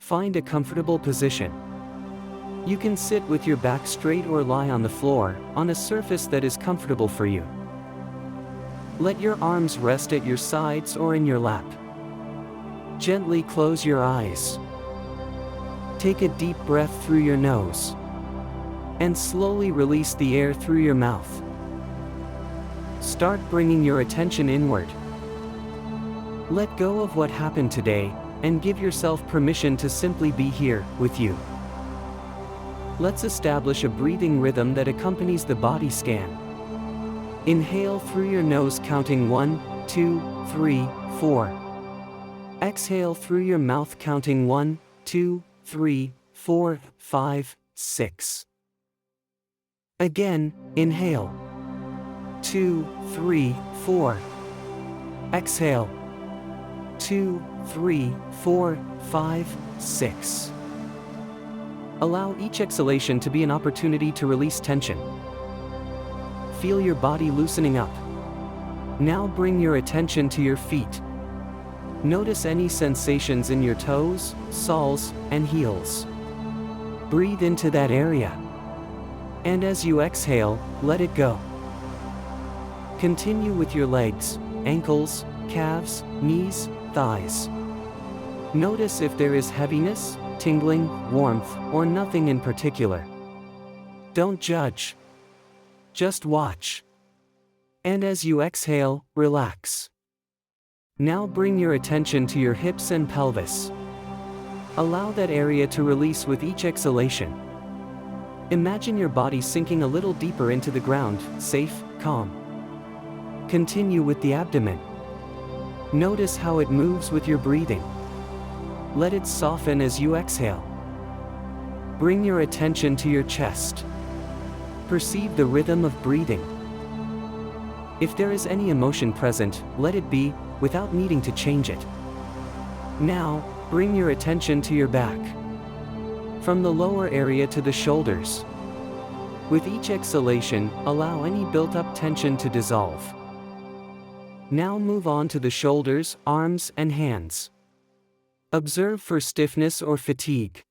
Find a comfortable position. You can sit with your back straight or lie on the floor, on a surface that is comfortable for you. Let your arms rest at your sides or in your lap. Gently close your eyes. Take a deep breath through your nose. And slowly release the air through your mouth. Start bringing your attention inward. Let go of what happened today, and give yourself permission to simply be here, with you. Let's establish a breathing rhythm that accompanies the body scan. Inhale through your nose counting 1, 2, 3, 4. Exhale through your mouth counting 1, 2, 3, 4, 5, 6. Again, inhale. 2, 3, 4. Exhale. 2, 3, 4, 5, 6. Allow each exhalation to be an opportunity to release tension. Feel your body loosening up. Now bring your attention to your feet. Notice any sensations in your toes, soles, and heels. Breathe into that area. And as you exhale, let it go. Continue with your legs, ankles, calves, knees, thighs. Notice if there is heaviness, tingling, warmth, or nothing in particular. Don't judge. Just watch. And as you exhale, relax. Now bring your attention to your hips and pelvis. Allow that area to release with each exhalation. Imagine your body sinking a little deeper into the ground, safe, calm. Continue with the abdomen. Notice how it moves with your breathing. Let it soften as you exhale. Bring your attention to your chest. Perceive the rhythm of breathing. If there is any emotion present, let it be, without needing to change it. Now, bring your attention to your back. From the lower area to the shoulders. With each exhalation, allow any built-up tension to dissolve. Now move on to the shoulders, arms, and hands. Observe for stiffness or fatigue.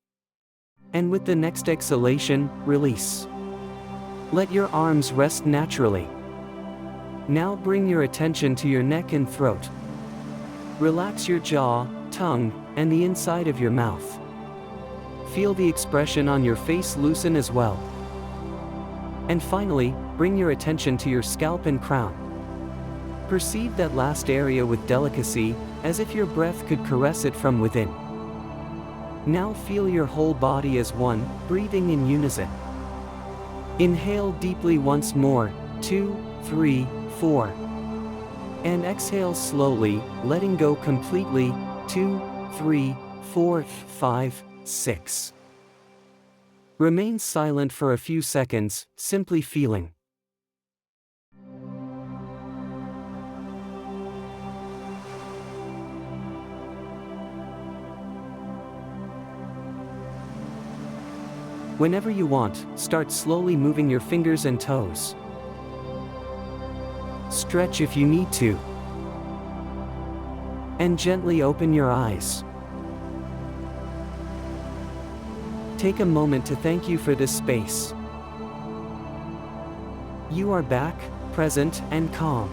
And with the next exhalation, release. Let your arms rest naturally. Now bring your attention to your neck and throat. Relax your jaw, tongue, and the inside of your mouth. Feel the expression on your face loosen as well. And finally, bring your attention to your scalp and crown. Perceive that last area with delicacy, as if your breath could caress it from within. Now feel your whole body as one, breathing in unison. Inhale deeply once more, 2, 3, 4. And exhale slowly, letting go completely, 2, 3, 4, 5, 6. Remain silent for a few seconds, simply feeling. Whenever you want, start slowly moving your fingers and toes. Stretch if you need to. And gently open your eyes. Take a moment to thank you for this space. You are back, present, and calm.